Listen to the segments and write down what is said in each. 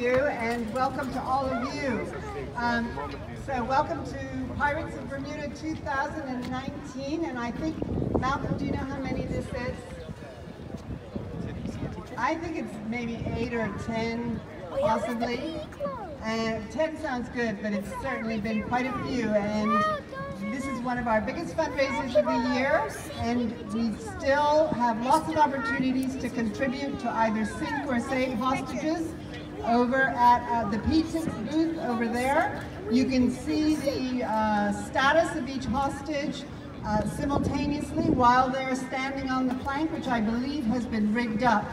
you, and welcome to all of you. So welcome to Pirates of Bermuda 2019, and I think, Malcolm, do you know how many this is? I think it's maybe 8 or 10, possibly. 10 sounds good, but it's certainly been quite a few, and this is one of our biggest fundraisers of the year, and we still have lots of opportunities to contribute to either sink or save hostages over at the Peaches booth over there. You can see the status of each hostage simultaneously while they're standing on the plank, which I believe has been rigged up.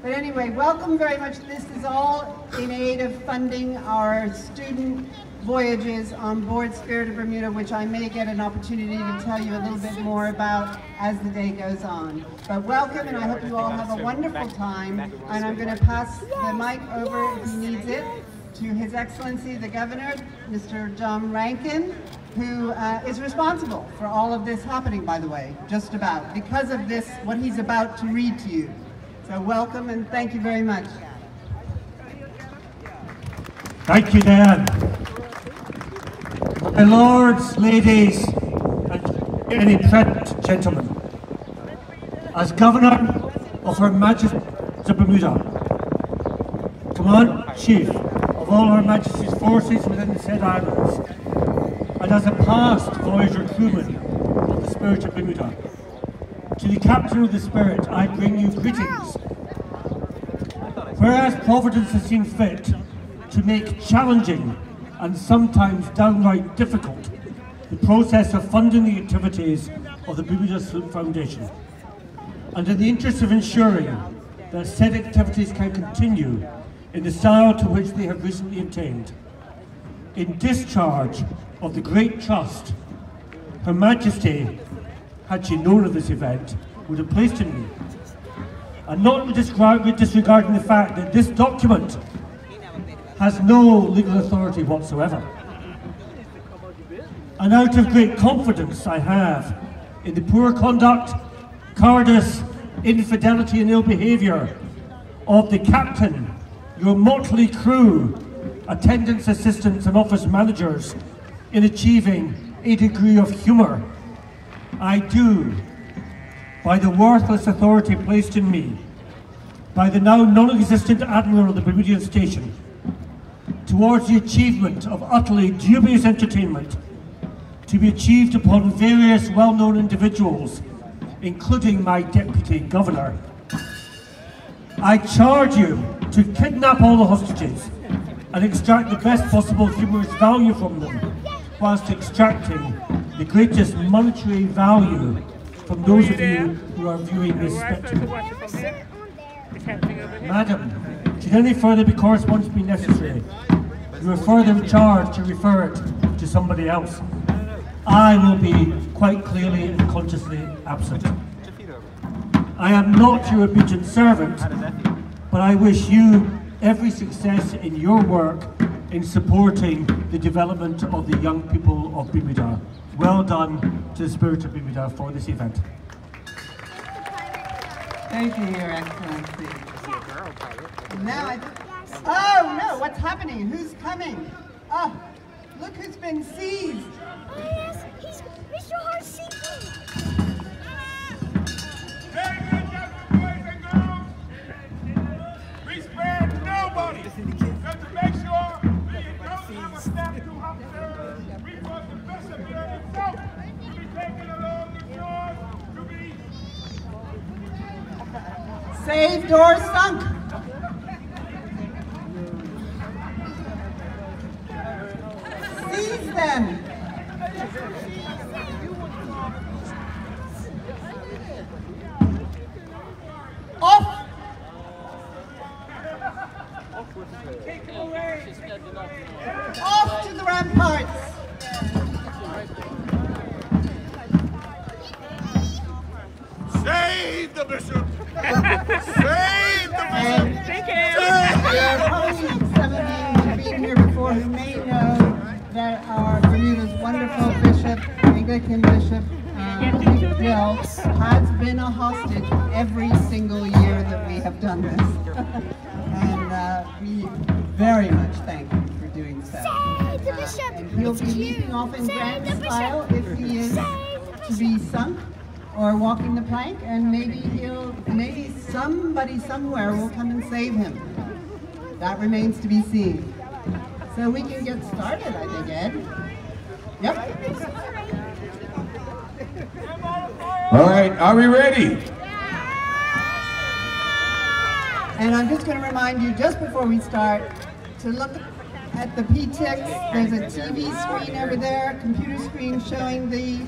But anyway, welcome very much. This is all in aid of funding our student voyages on board Spirit of Bermuda, which I may get an opportunity to tell you a little bit more about as the day goes on. But welcome, and I hope you all have a wonderful time. And I'm going to pass the mic over, if he needs it, to His Excellency the Governor, Mr. John Rankin, who is responsible for all of this happening, by the way, just about, because of this, what he's about to read to you. So welcome, and thank you very much. Thank you, Dan. My lords, ladies, and any present gentlemen, as Governor of Her Majesty of Bermuda, Command Chief of all Her Majesty's forces within the said islands, and as a past voyager crewman of the Spirit of Bermuda, to the Captain of the Spirit, I bring you greetings. Whereas Providence has seen fit to make challenging and sometimes downright difficult the process of funding the activities of the Bermuda Sloop Foundation, and in the interest of ensuring that said activities can continue in the style to which they have recently attained, in discharge of the great trust Her Majesty, had she known of this event, would have placed in me, and not disregarding the fact that this document has no legal authority whatsoever. And out of great confidence I have in the poor conduct, cowardice, infidelity and ill behaviour of the captain, your motley crew, attendants, assistants and office managers in achieving a degree of humour, I do, by the worthless authority placed in me by the now non-existent Admiral of the Bermudian Station, towards the achievement of utterly dubious entertainment to be achieved upon various well-known individuals, including my Deputy Governor, I charge you to kidnap all the hostages and extract the best possible humorous value from them, whilst extracting the greatest monetary value from those of you who are viewing this spectacle. Madam, should any further correspondence be necessary, you are further charged to refer it to somebody else. I will be quite clearly and consciously absent. I am not your obedient servant, but I wish you every success in your work in supporting the development of the young people of Bermuda. Well done to the Spirit of Bermuda for this event. Thank you, Your Excellency. Now oh no, what's happening? Who's coming? Oh, look who's been seized. Oh yes, he's Mr. Harsiki. Ladies and gentlemen, boys and girls, we spare nobody. Just to make sure that you don't have a statue officer. We want the Bishop here himself to be taken along the shore to be Saved or sunk. Seize them. Off. Off to the ramparts. save the Bishop. Save the Bishop. Take care. There are probably some of you who've been here before who may know that our Bermuda's wonderful bishop, Anglican Bishop Bill, has been a hostage every single year that we have done this. And we very much thank him for doing so. Save the bishop! And he'll be leaping off in grand style if he is to be sunk or walking the plank, and maybe somebody somewhere will come and save him. That remains to be seen. So we can get started, I think, Ed. Yep. All right, are we ready? And I'm just going to remind you, just before we start, to look at the PTICs. There's a TV screen over there, computer screen showing the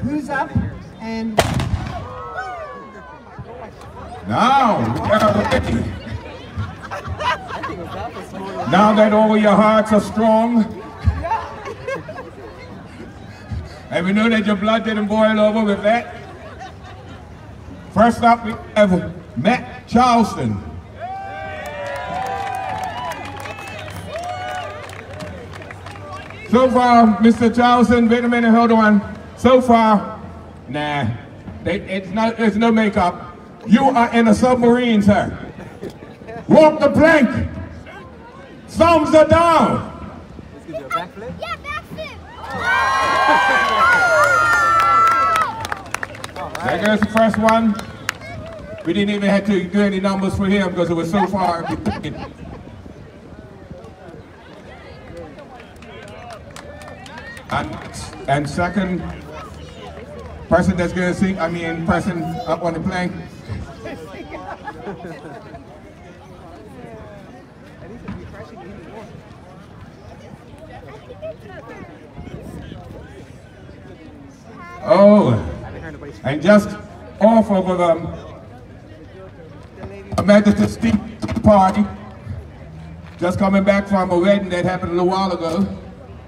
who's up and... Now, we are ready. Now that all your hearts are strong, and we know that your blood didn't boil over with that. First up, we have Matt Charleston. So far, Mr. Charleston, wait a minute, hold on. So far, nah, there's no makeup. You are in a submarine, sir. Walk the plank. Thumbs are down. Yeah, backflip. There goes the first one. We didn't even have to do any numbers for him because it was so far. And second person that's going to sing, person up on the plank. Oh, and just off of a Methodist party, just coming back from a wedding that happened a little while ago,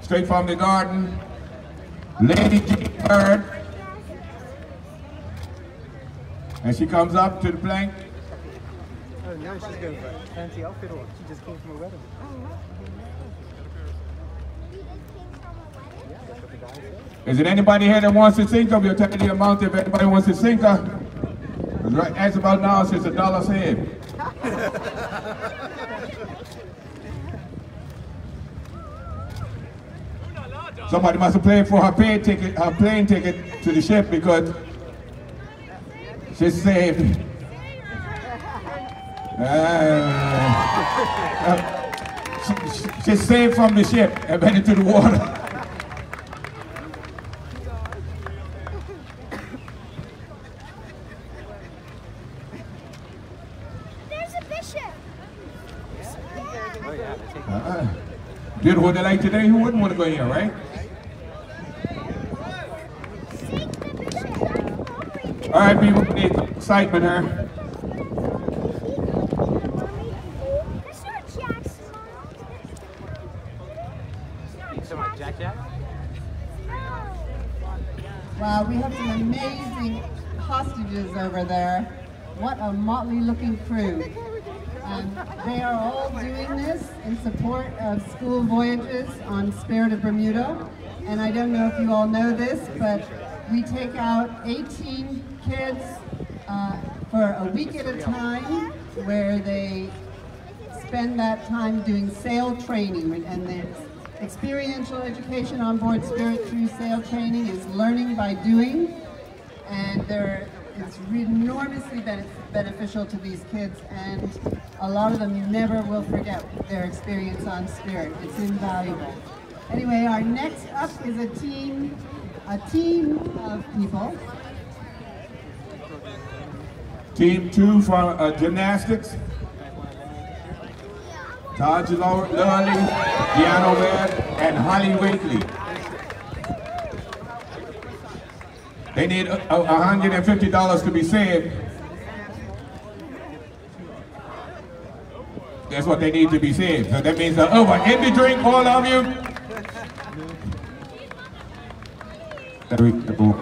straight from the garden, Lady G. Bird, and she comes up to the plank. Oh, now she's going for a fancy outfit, or she just came from a wedding. Is it anybody here that wants to sink her? We'll tell you the amount if anybody wants to sink her. Right as about now, it's $1 saved. Somebody must have paid for her plane ticket to the ship because she's saved. She's saved from the ship and went into the water. Beautiful day like today, who wouldn't want to go here, right? All right, people, we need excitement here. Wow, we have some amazing hostages over there. What a motley looking crew. And they are all doing this in support of school voyages on Spirit of Bermuda. And I don't know if you all know this, but we take out 18 kids for a week at a time, where they spend that time doing sail training. And there's experiential education on board Spirit through sail training is learning by doing. And it's enormously beneficial to these kids, and a lot of them never will forget their experience on Spirit. It's invaluable. Anyway, our next up is a team of people. Team 2 for gymnastics. Taj Lurley, Deanna Webb, and Holly Wakely. They need $150 to be saved. That's what they need to be saved. So that means they're over. In the drink, all of you. There we go.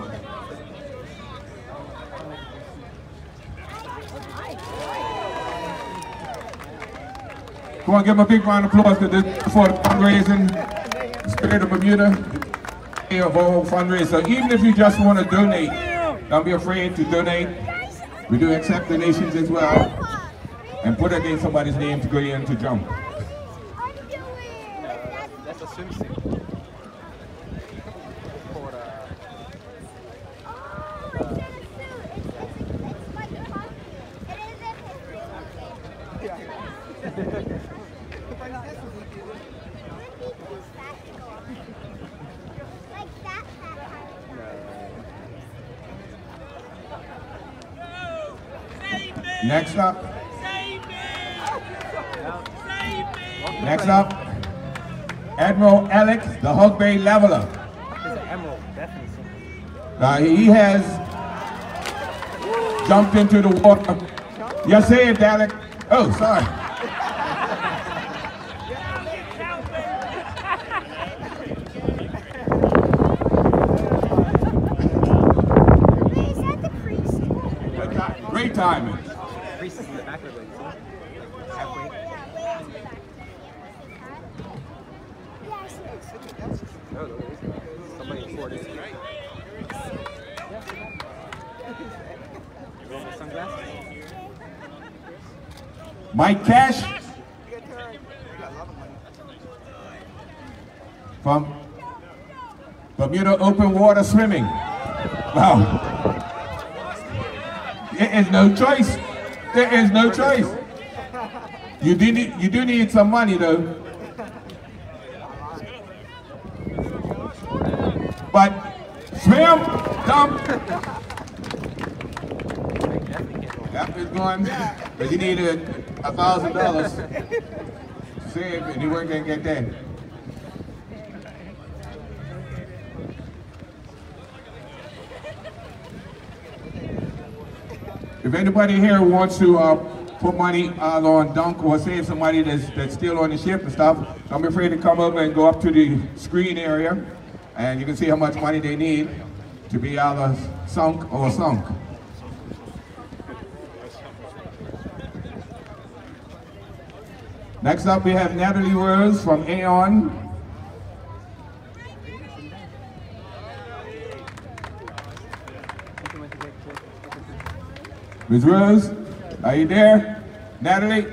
Come on, give them a big round of applause for the fundraising, Spirit of Bermuda. Of all fundraiser. Even if you just want to donate, don't be afraid to donate. We do accept donations as well. And put it in somebody's name to go in to jump. swimsuit. Called, Next up. Next up, Admiral Alex, the Hog Bay Leveler. There's an emerald, definitely. He has jumped into the water. You're saved, Alex. Oh, sorry. Great timing. Reese is in the back of the way, see? Halfway. Oh, look, somebody recorded. You wearing the sunglasses? Mike Cash from Bermuda Open Water Swimming. Wow. There is no choice. There is no choice. You do need some money though. But swim, dump. That is going, but you needed $1,000 to save, and you weren't gonna get that. If anybody here wants to put money on dunk or save somebody that's still on the ship and stuff, don't be afraid to come up and go up to the screen area, and you can see how much money they need to be either sunk or sunk. Next up we have Natalie Rose from Aeon. Ms. Rose, are you there? Natalie? So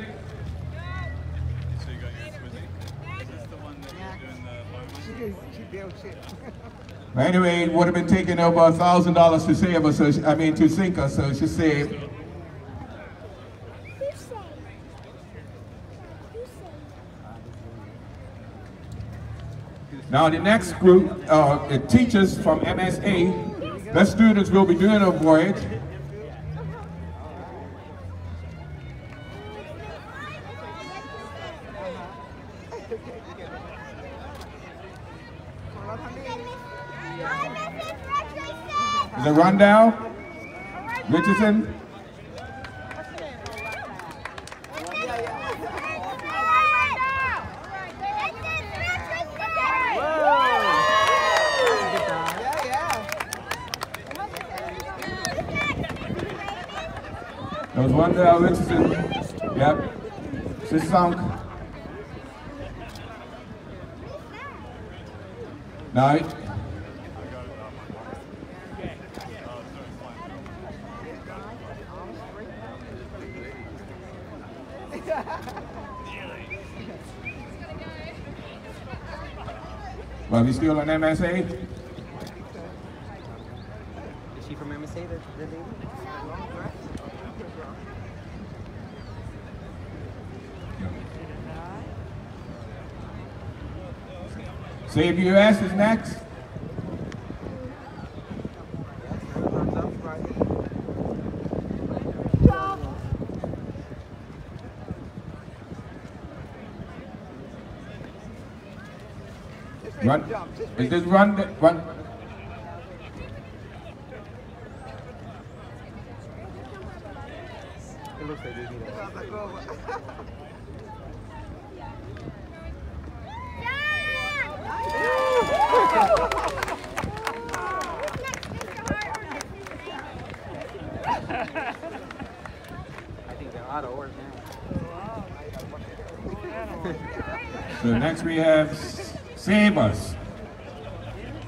you got your Swizzy? Is this the one that you're doing the low one? Anyway, it would have been taking over $1,000 to save us, so to sink us, so she saved. Now the next group, teachers from MSA, the students will be doing a voyage. Is it Rundown? Richardson? There was Rundown, Richardson. Yep. She's sunk. Now, well, we still on MSA? Is she from MSA, the lady? Save US is next. Run. Is this run? Run. It looks like they do that. I think they're out of order now. So next we have Save Us.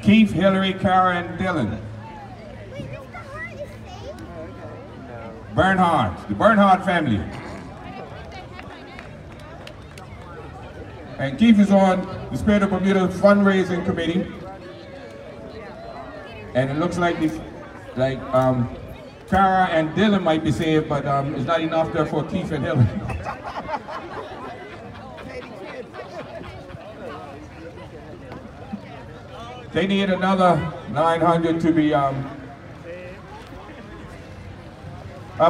Keith, Hillary, Karen, Dylan. Bernhard, the Bernhard family. And Keith is on the Spirit of Bermuda fundraising committee. And it looks like Cara and Dylan might be saved, but it's not enough there for Keith and Hillary. They need another 900 to be,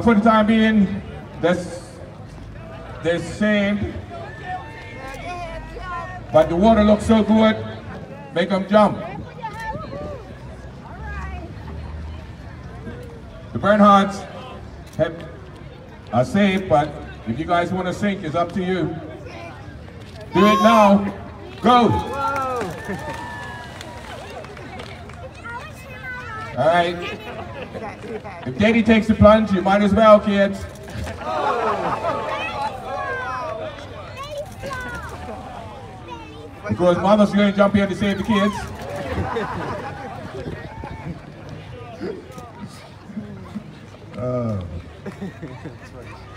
for the time being, they're saved. But the water looks so good, make them jump. The Bernhards are safe, but if you guys want to sink, it's up to you. Do it now. Go. All right. If Daddy takes the plunge, you might as well, kids. Because Mother's going to jump in to save the kids.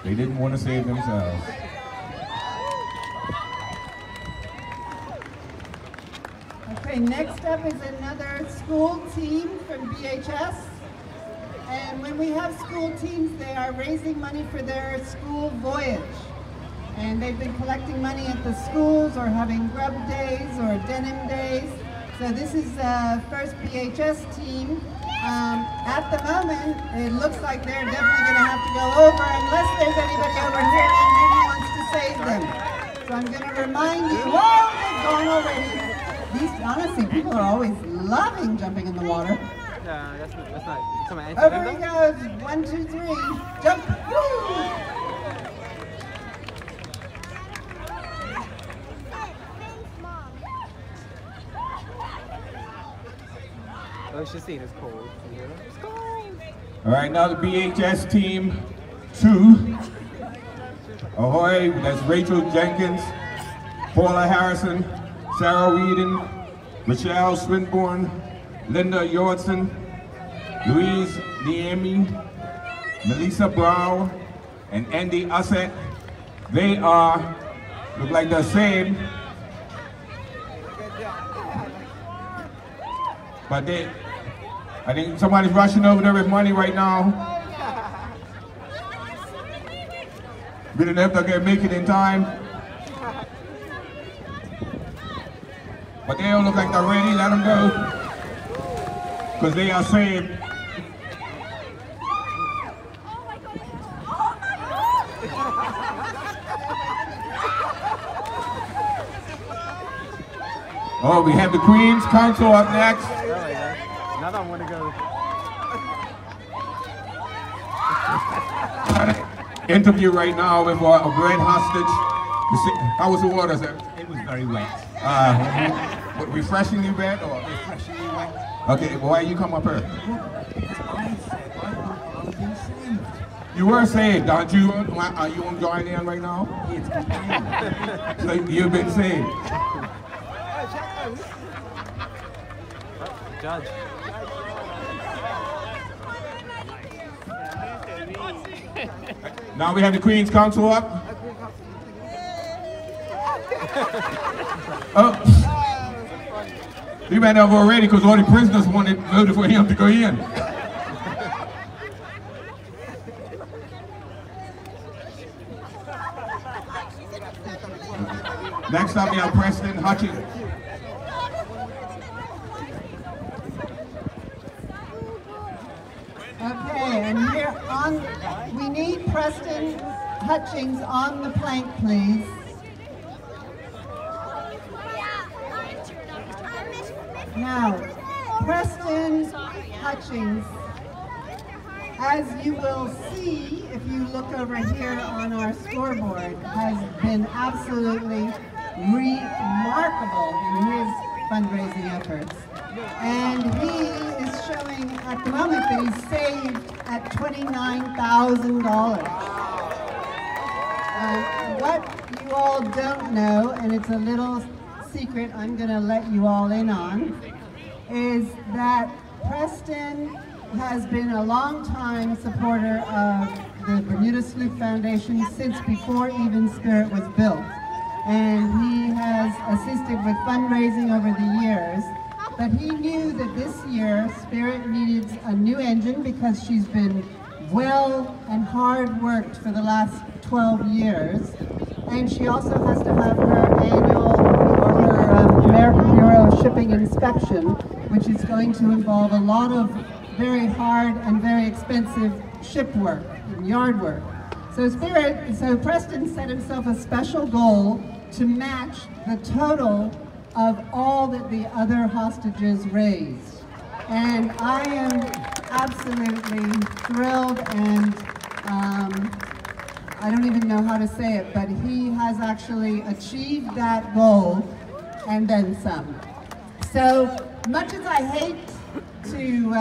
They didn't want to save themselves. Okay, next up is another school team from BHS. And when we have school teams, they are raising money for their school voyage. And they've been collecting money at the schools or having grub days or denim days. So this is the first BHS team. At the moment, it looks like they're definitely going to have to go over unless there's anybody over here who really wants to save them. So I'm going to remind you, whoa, they've gone already. These, honestly, people are always loving jumping in the water. No, that's not. Over he goes. 1, 2, 3. Jump. Woo! Oh, she's saying it's cold. It's cold. All right, now the BHS team 2. Ahoy, that's Rachel Jenkins, Paula Harrison, Sarah Whedon, Michelle Swinburne, Linda Yortson, Louise Niemi, Melissa Brown, and Andy Ussett. They look like they're saved. But I think somebody's rushing over there with money right now. We don't know if they're going to make it in time. But they don't look like they're ready. Let them go. Because they are saved. Oh, we have the Queen's Council up next. Now I want to go. Interview right now with a great hostage. How was the water, sir? It was very wet. What, refreshingly wet or? Refreshingly wet. Okay, well, why you come up here? I said I've been saved. You were saved, aren't you? Are you on join in right now? It's contained. So you've been saved. Judge. Now we have the Queen's Council up. Oh, he ran over already because all the prisoners voted for him to go in. Next up, we have Preston Hutchings. Okay, and here we need Preston Hutchings on the plank, please. Now, Preston Hutchings, as you will see if you look over here on our scoreboard, has been absolutely remarkable in his fundraising efforts. And he is showing at the moment that he's saved at $29,000. What you all don't know, and it's a little secret I'm going to let you all in on, is that Preston has been a long-time supporter of the Bermuda Sloop Foundation since before even Spirit was built. and he has assisted with fundraising over the years. But he knew that this year Spirit needed a new engine because she's been well and hard worked for the last 12 years. And she also has to have her annual, or her American Bureau of Shipping inspection, which is going to involve a lot of very hard and very expensive ship work and yard work. So Preston set himself a special goal to match the total of all that the other hostages raised. And I am absolutely thrilled, and I don't even know how to say it, but he has actually achieved that goal and then some. So much as I hate to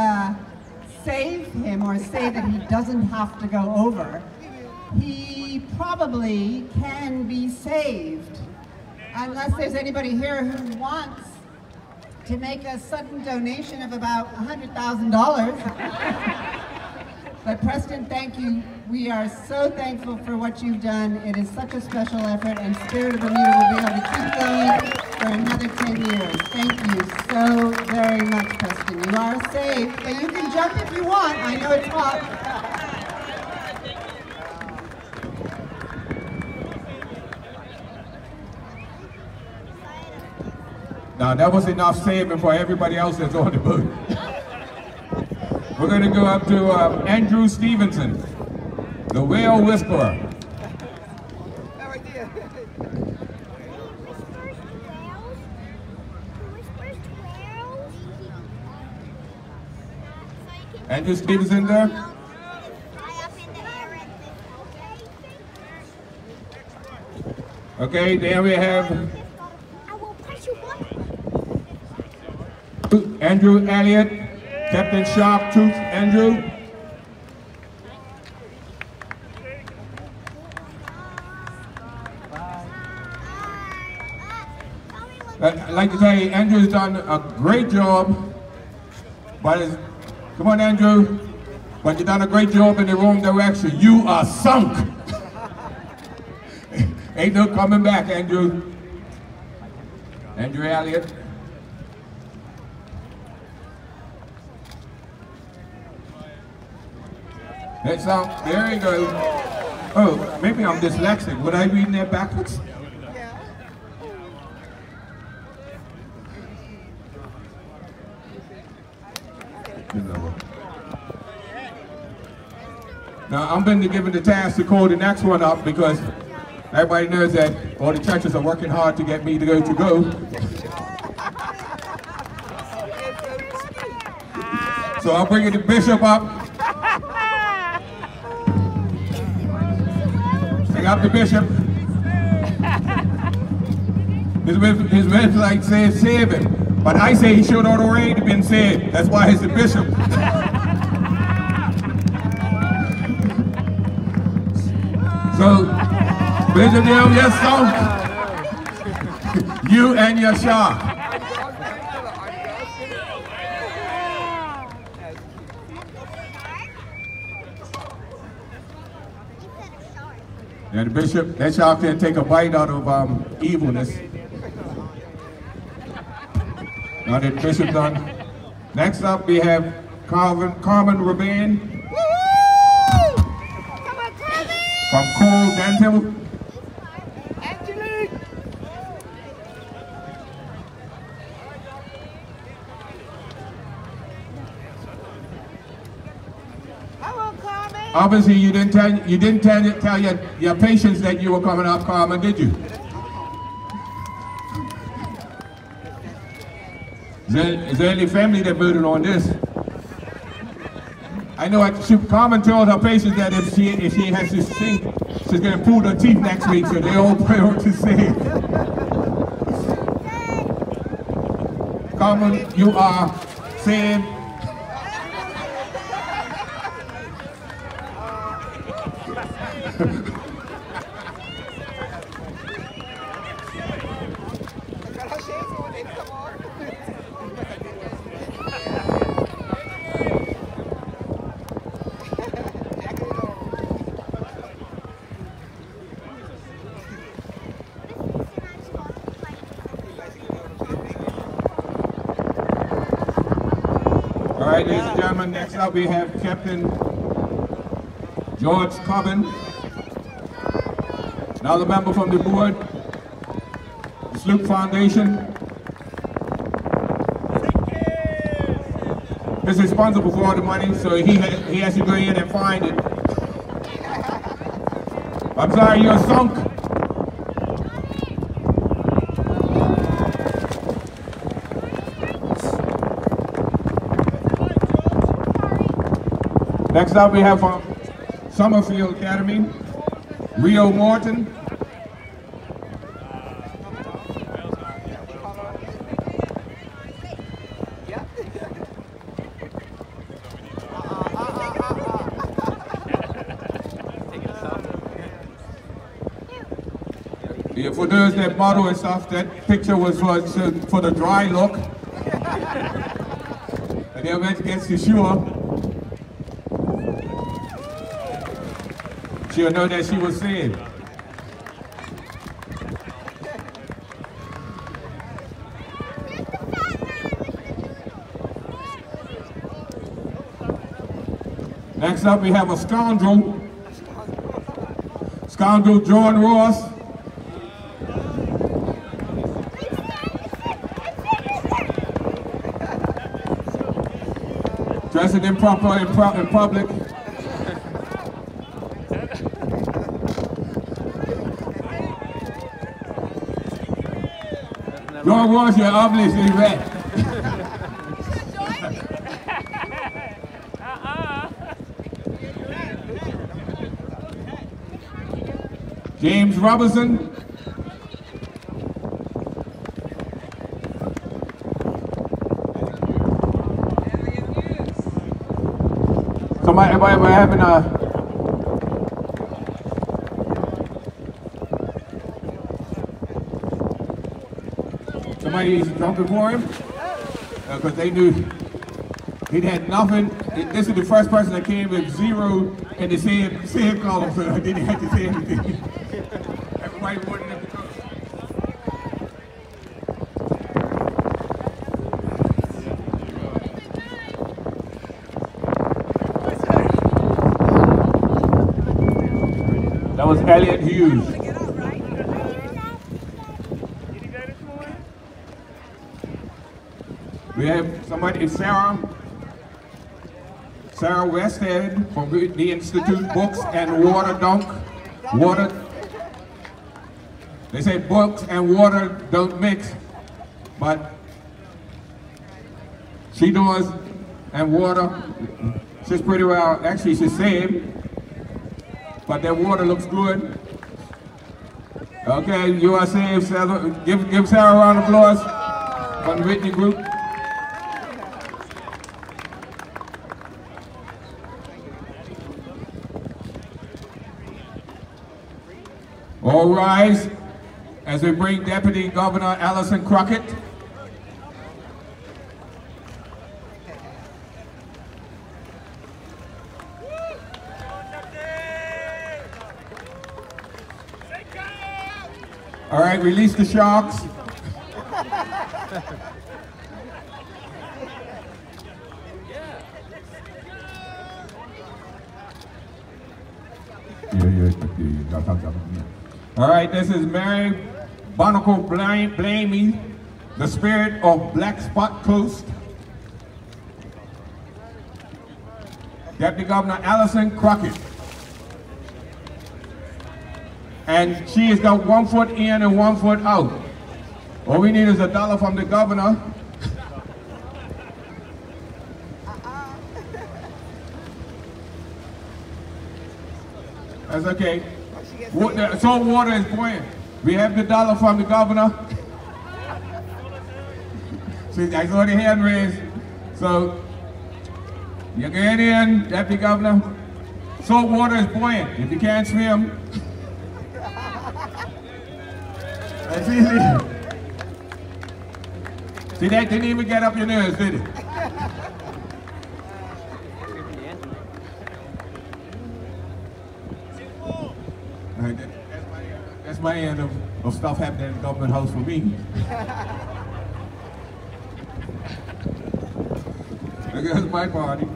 save him or say that he doesn't have to go over, he probably can be saved, unless there's anybody here who wants to make a sudden donation of about $100,000. But Preston, thank you. We are so thankful for what you've done. It is such a special effort, and Spirit of Bermuda will be able to keep going for another 10 years. Thank you so very much, Preston. You are safe, but you can jump if you want. I know it's hot. Now that was enough saving for everybody else that's on the boat. We're going to go up to Andrew Stevenson, the Whale Whisperer. Andrew Stevenson there? Okay, there we have Andrew Elliott, Captain Sharp Tooth Andrew. I'd like to tell you, Andrew's done a great job, but come on, Andrew, but you've done a great job in the wrong direction. You are sunk. Ain't no coming back, Andrew. Andrew Elliott. That's out. There you go. Oh, maybe I'm dyslexic. Would I read that backwards? Now, I'm going to give it the task to call the next one up because everybody knows that all the churches are working hard to get me to go. So I'll bring the bishop up. Bring up the bishop. His website says save him, but I say he should have already been saved. That's why he's the bishop. So, Bishop Neil, yes, sir. You and your shark. And the bishop, that shark didn't take a bite out of evilness. Now that the bishop done. Next up, we have Carmen Rabin. From Cole Dental. Obviously, you didn't tell your patients that you were coming up, Carmen, did you? Is there any family that voted on this? I know Carmen told her patients that if she has to sing, she's going to pull her teeth next week, so they all pray her to sing. Carmen, you are saved. right, ladies and gentlemen, next up we have Captain George Cobbin, another member from the board, the Sloop Foundation. He's responsible for all the money, so he has to go in and find it. I'm sorry, you're sunk. Next up we have from Summerfield Academy, Rio Morton. Yeah, for those that model and stuff, that picture was for the dry look. And then when it gets to shore, she'll know that she was saved. Next up we have a scoundrel. Scoundrel John Ross. Dressing improper in public. John Ross, you're obviously red. James Robinson. Somebody having a somebody's jumping for him because they knew he had nothing. This is the first person that came with zero in the same column, so I didn't have to say anything. Everybody wanted him to come. That was Elliot Hughes. We have somebody, Sarah Westhead from the Institute Books and Water Dunk. They say books and water don't mix, but she does, and water, she's pretty well, actually she's saved, but that water looks good. Okay, you are saved, Sarah. Give Sarah a round of applause from the Whitney Group. All rise as we bring Deputy Governor Allison Crockett. All right, release the sharks. All right, this is Mary Barnacle Blamey, the spirit of Black Spot Coast. Deputy Governor Allison Crockett. And she has got 1 foot in and 1 foot out. All we need is $1 from the governor. That's okay. Salt water is buoyant. We have the $1 from the governor. See, I saw the hand raised. So, you get in, Deputy Governor. Salt water is buoyant. If you can't swim, that's easy. See, that didn't even get up your nerves, did it? That's my end of stuff happening in the government house for me. That's my party.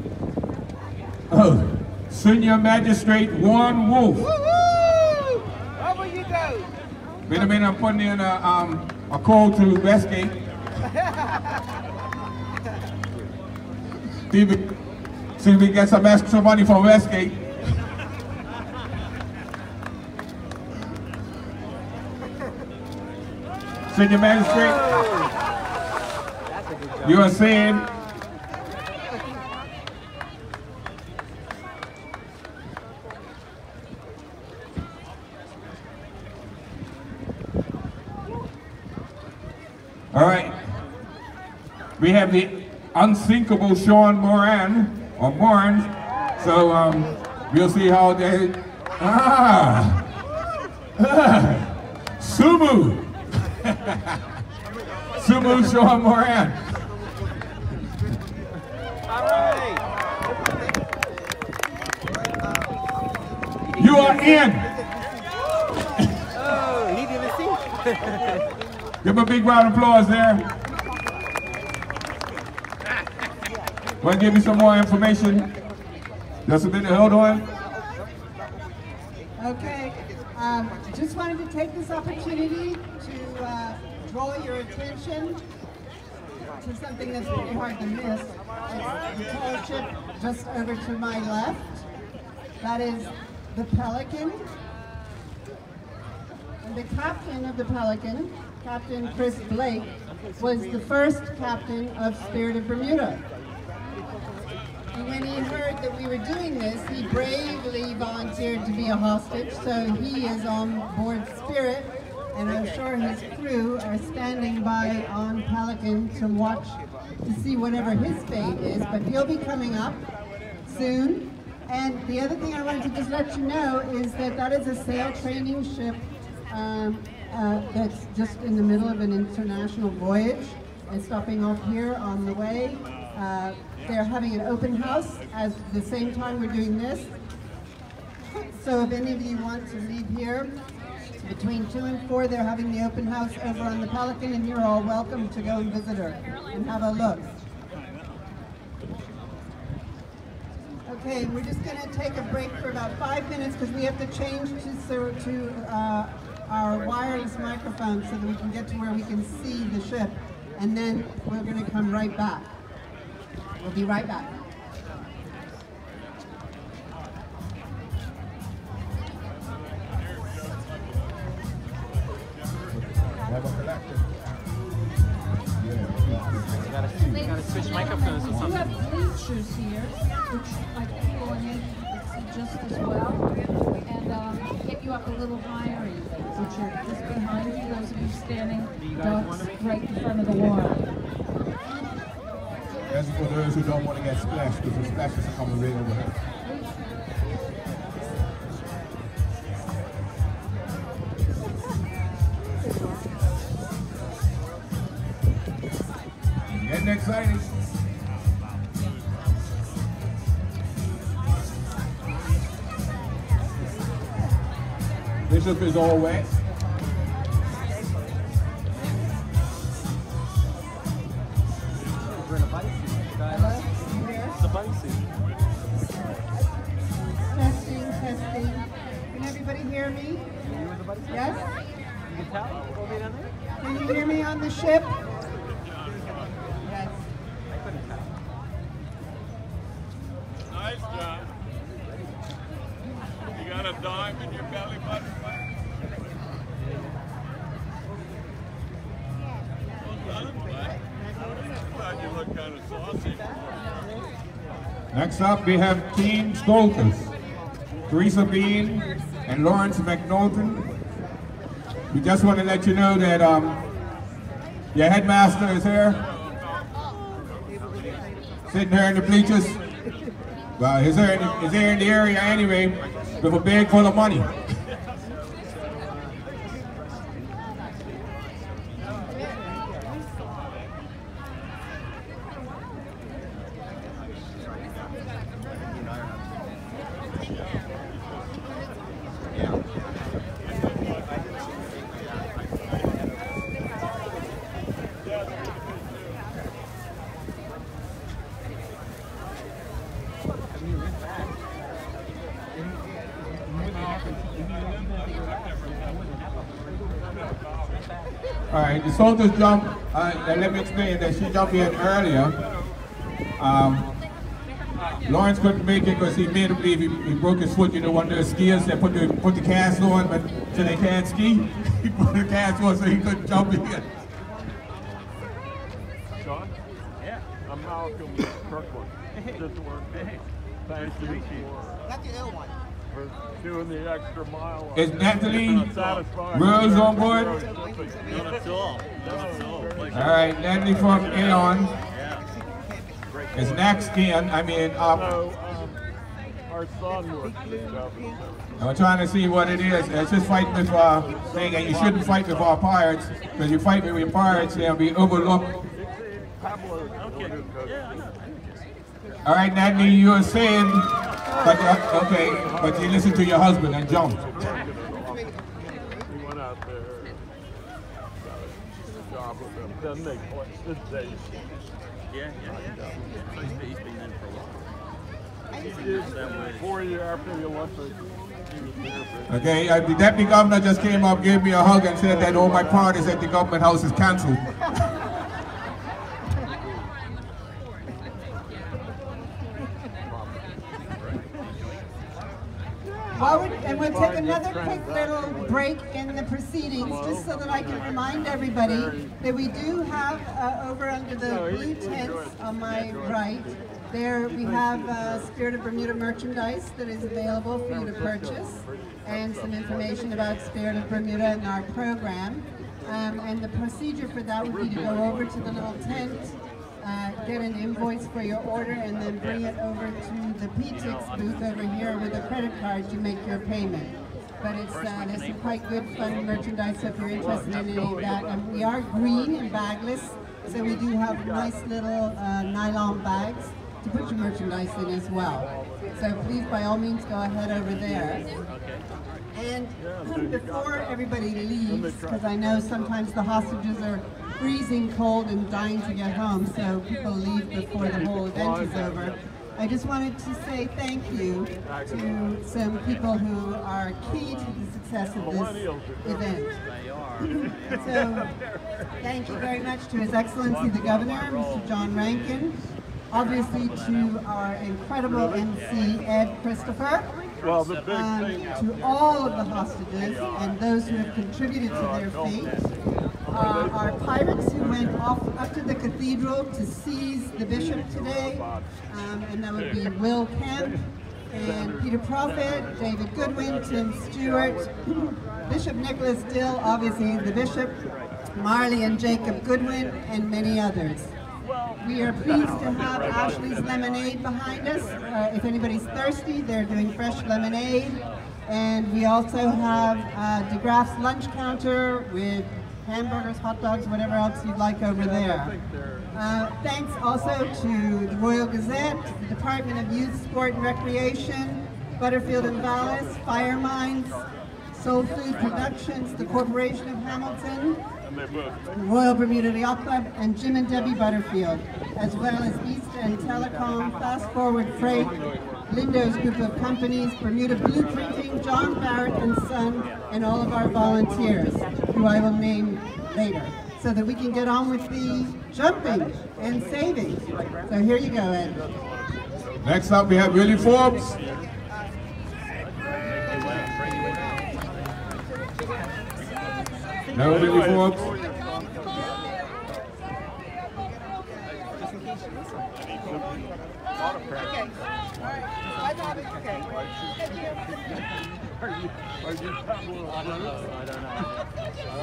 Oh, Senior Magistrate Warren Wolf. Over you go. Wait a minute, I'm putting in a call to Westgate. See if we get some extra money from Westgate. Senior Magistrate, you are saying all right. We have the unsinkable Sean Moran, or Moran. So we'll see how they Sumu. Sumu Sean Moran. All right. You are in. Oh, he didn't see. Give him a big round of applause there. Want to give me some more information? Just a minute, hold on. Okay, just wanted to take this opportunity to draw your attention to something that's pretty hard to miss. It's the tall ship just over to my left. That is the Pelican. And the captain of the Pelican, Captain Chris Blake, was the first captain of Spirit of Bermuda. And when he heard that we were doing this, he bravely volunteered to be a hostage, so he is on board Spirit, and I'm sure his crew are standing by on Pelican to watch to see whatever his fate is, but he'll be coming up soon. And the other thing I wanted to just let you know is that that is a sail training ship that's just in the middle of an international voyage and stopping off here on the way. They're having an open house at the same time we're doing this. So if any of you want to leave here, between 2 and 4 they're having the open house over on the Pelican, and you're all welcome to go and visit her and have a look. Okay, we're just going to take a break for about 5 minutes because we have to change to our wireless microphone so that we can get to where we can see the ship, and then we're going to come right back. We'll be right back. You gotta switch microphones or We something. have bleachers here, which I think will enable you to see just as well, and get you up a little higher, which are just behind you, those of you standing ducks right in front of the water. That's for those who don't want to get splashed, because the splashes are coming right over here. Getting excited. Bishop is all wet. We're in a bodysuit, guys. It's a bodysuit. Testing, testing. Can everybody hear me? You in the bodysuit? Yes? You can tell? All the way down there? Can you hear me on the ship? Yes. I couldn't tell. Nice job. You got a dime in your belly button? Well done, bud. I'm glad you look kind of saucy. Next up, we have Team Skolkers, Teresa Bean and Lawrence McNaughton. We just want to let you know that your headmaster is here, sitting here in the bleachers. Well, he's here in the area anyway, with a bag full of money. All right, the soldiers jumped, and let me explain that she jumped in earlier. Lawrence couldn't make it because he made him believe he broke his foot. You know, one of the skiers that put the cast on, but so they can't ski. He put the cast on so he couldn't jump in. Sean? Yeah. I'm Malcolm Kirkwood. Thank you for doing the extra mile. Is Natalie Rose on board? All right, Natalie from Aeon is next in. I mean, our son works this job. I'm trying to see what it is. It's just fighting with thing, and you shouldn't fight with our pirates, because you fight with pirates, they'll be overlooked. All right, Natalie, you were saying, but but you listen to your husband and jump. He went out there, job with them. Then they played the day. Yeah. He's been in for a while. He did 4 years after the Olympics. He was there. Okay, the deputy governor just came up, gave me a hug, and said that all my parties at the government house is canceled. And we'll take another quick little break in the proceedings, just so that I can remind everybody that we do have over under the blue tents on my right, there we have Spirit of Bermuda merchandise that is available for you to purchase, and some information about Spirit of Bermuda and our program. And the procedure for that would be to go over to the little tent, get an invoice for your order, and then bring it over to the PTIX booth over here with a credit card to make your payment. But it's there's some quite good fun merchandise, so if you're interested in any of that. And we are green and bagless, so we do have nice little nylon bags to put your merchandise in as well. So please, by all means, go ahead over there. And before everybody leaves, because I know sometimes the hostages are freezing cold and dying to get home, so people leave before the whole event is over. I just wanted to say thank you to some people who are key to the success of this event. So, thank you very much to His Excellency the Governor, Mr. John Rankin, obviously to our incredible MC, Ed Christopher, Well, the big thing to all of the hostages and those who have contributed to their fate, our pirates who went off up to the cathedral to seize the bishop today, and that would be Will Kemp and Peter Prophet, David Goodwin, Tim Stewart, Bishop Nicholas Dill, obviously the bishop, Marley and Jacob Goodwin, and many others. We are pleased to have Ashley's Lemonade behind us. If anybody's thirsty, they're doing fresh lemonade. And we also have DeGraff's lunch counter with hamburgers, hot dogs, whatever else you'd like over there. Thanks also to the Royal Gazette, the Department of Youth, Sport and Recreation, Butterfield and Vallis, Fire Mines, Soul Food Productions, the Corporation of Hamilton, Royal Bermuda Yacht Club, and Jim and Debbie Butterfield, as well as East End Telecom, Fast Forward Freight, Lindo's group of companies, Bermuda Blueprinting, John Barrett and Son, and all of our volunteers, who I will name later, so that we can get on with the jumping and saving. So here you go, Ed. Next up, we have Willie Forbes. No, Willie Forbes.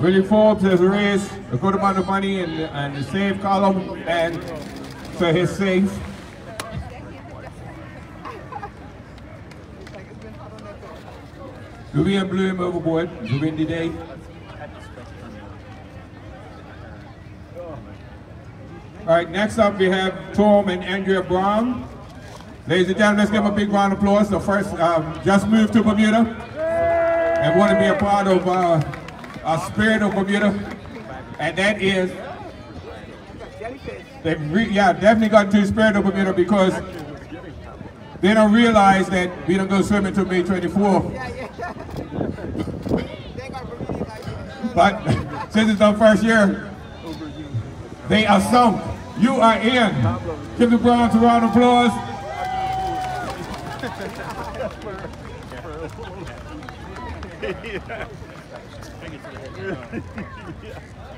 Willie Forbes has raised a good amount of money in the save column and for his safe. Vivian blew him overboard. It's a windy day. All right, next up we have Tom and Andrea Brown. Ladies and gentlemen, let's give them a big round of applause. The first just moved to Bermuda and want to be a part of our Spirit of Bermuda. And that is, they've definitely got to Spirit of Bermuda because They don't realize that we don't go swimming until May 24th. But since it's our first year, they are sunk. You are in. Give the Browns a round of applause.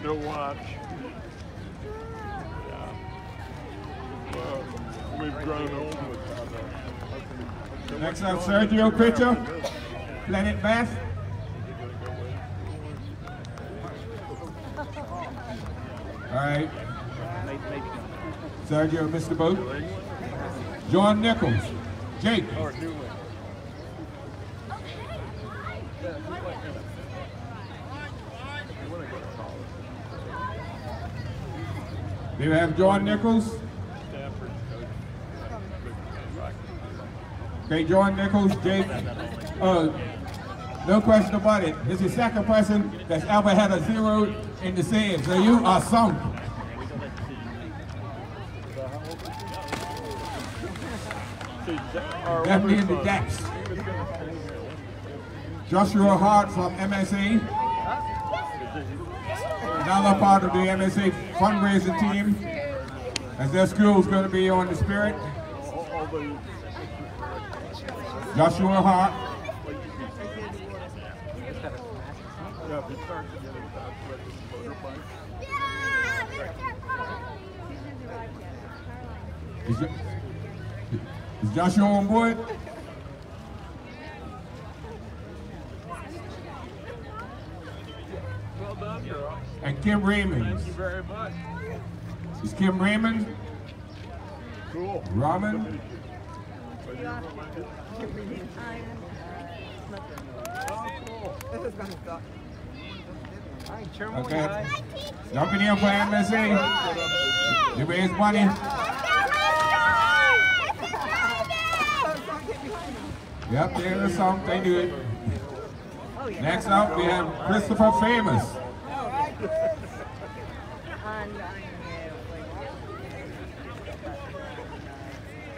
No watch. Well, we've grown old with that. Next up, Sergio Pritchard, Planet Bath. All right. Sergio missed the boat. John Nichols, Jake. We have John Nichols. Okay, John Nichols, Jake. No question about it. This is the second person that's ever had a 0 in the sand. So you are sunk. Definitely in the depths. Joshua Hart from MSA. Another part of the MSA fundraising team, as their school is going to be on the Spirit. Joshua Hart. Is Joshua on board? Well done, girl. And Kim Raymond. Thank you very much. Is Kim Raymond? Cool. Ramen? Okay. Jumping in for MSA. You raise money. Yep, there's something. They do it. Next up, we have Christopher Famous.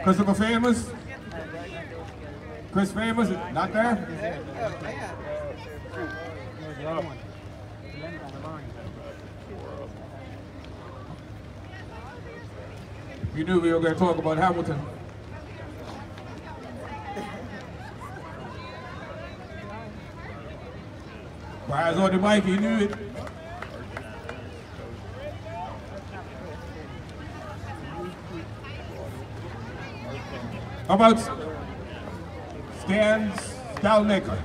Christopher Famous? Chris Famous, not there? You knew we were going to talk about Hamilton. Brian's on the mic, he knew it. How about Stan Stalnaker?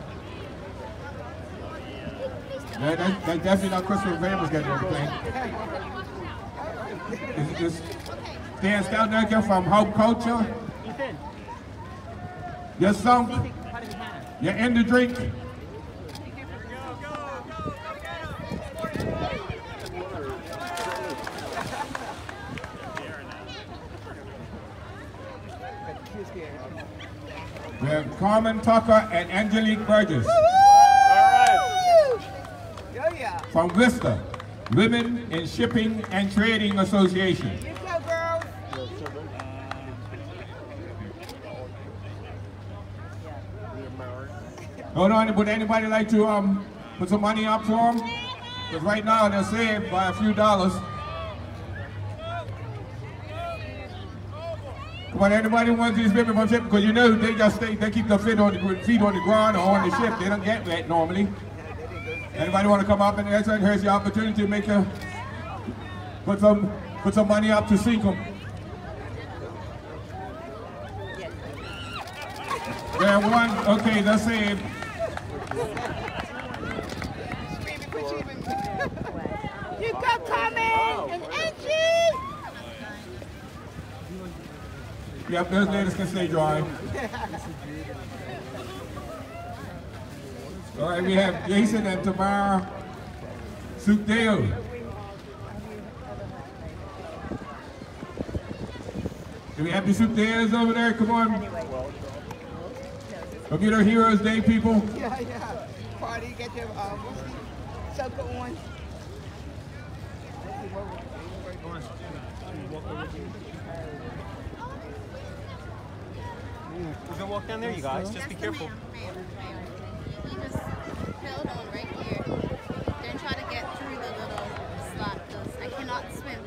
Yeah, that's definitely not Christopher Famous getting anything. Is Stan Stalnaker from Hope Culture? You're sunk. You're in the drink. We have Carmen Tucker and Angelique Burgess. From Vista, Women in Shipping and Trading Association. Hold on, would anybody like to put some money up for them? Because right now they're saved by a few dollars. Come on, anybody wants these women from ship? Because you know they just stay, they keep their feet on the ground or on the ship. They don't get wet normally. Anybody want to come up and answer? Here's the opportunity to make put some money up to sink them. There, one. Okay, that's saved. You go, Carmen and Angie. Yep, those ladies can stay dry. All right, we have Jason and Tamara Sukdale. Do we have the Sukdales over there? Come on. Bermuda Heroes Day, people. Yeah. Party, get your soaker on. We're gonna walk down there, you guys. Just be careful. You just held on right here. Then try to get through the little slot because I cannot swim.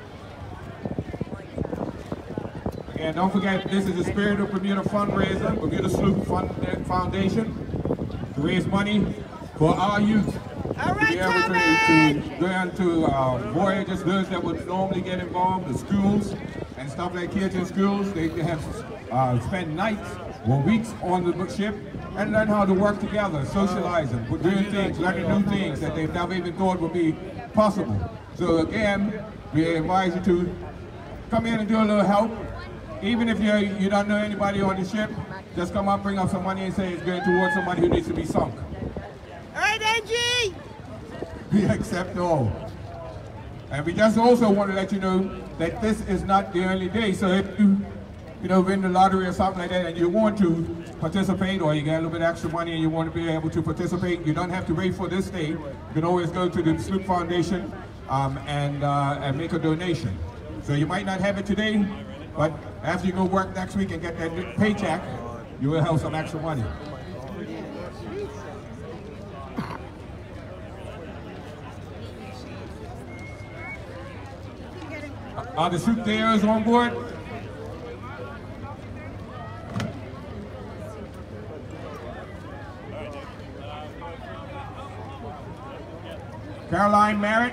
And don't forget, this is the Spirit of Bermuda fundraiser, Bermuda Sloop Foundation, to raise money for our youth. All right, to be able to go into voyages, those that would normally get involved, the schools and stuff like kids in schools. They have spent nights or weeks on the ship and learn how to work together, socializing, doing things, learning new things that they've never even thought would be possible. So again, we advise you to come in and do a little help. Even if you don't know anybody on the ship, just come up, bring up some money and say it's going towards somebody who needs to be sunk. All right, Angie! We accept all. And we just also want to let you know that this is not the only day. So if you win the lottery or something like that and you want to participate, or you get a little bit extra money and you want to be able to participate, you don't have to wait for this day. You can always go to the Sloop Foundation and make a donation. So you might not have it today, but after you go work next week and get that paycheck, you will have some extra money. Are the soupers on board? Caroline Merritt.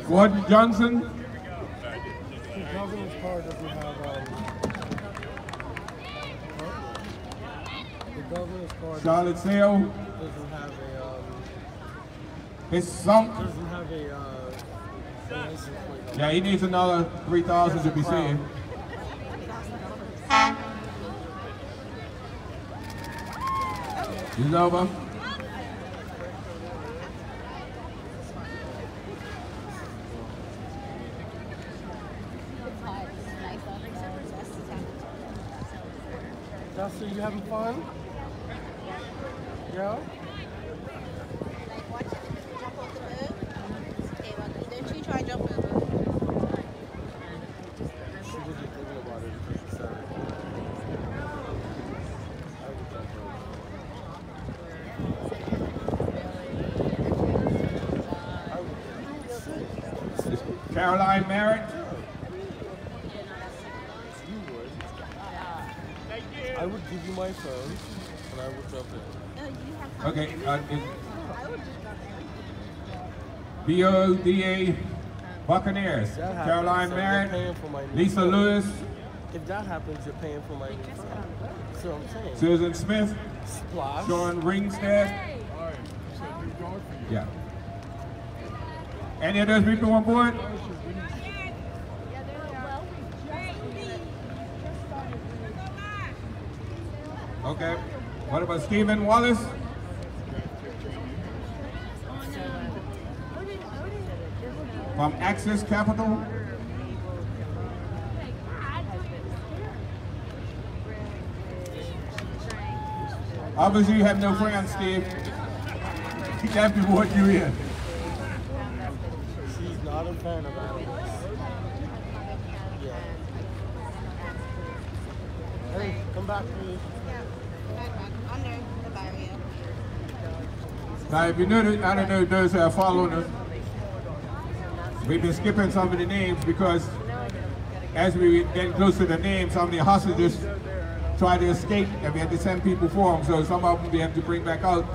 Gordon Johnson. The governor's car doesn't have the governor's car Charlotte Sale. doesn't have It's sunk. doesn't have a license plate. Yeah, he needs another 3,000 to be saved. He's over. So you having fun? Yeah? Like watch it jump off the boat. Okay, well, don't you try and jump over. She was just thinking about it because it's sad. I would Caroline Merritt. I would give you my phone, and I would jump in. Okay, BODA Buccaneers. Caroline Merritt, Lisa Lewis. If that happens, you're paying for my new phone. That's what I'm saying. Susan Smith. Splash. Sean Ringstead. Yeah. Any of those people on board? Okay. What about Stephen Wallace? From Access Capital? Obviously you have no friends, Steve. He can't be what you in. She's not a fan of animals. Yeah. Hey, come back, please. Under the barrier. Now, if you notice, I don't know those that are following us, we've been skipping some of the names because as we get close to the names, some of the hostages try to escape and we had to send people for them, so some of them we have to bring back out.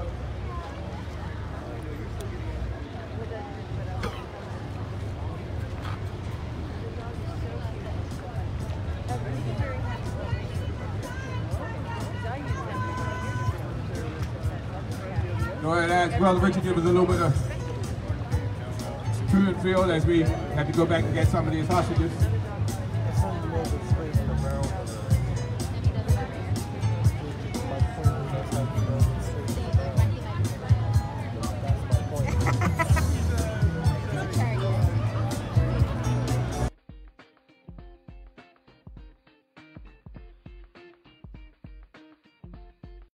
Go ahead and ask Brother Richard give us a little bit of to and feel as we have to go back and get some of these hostages.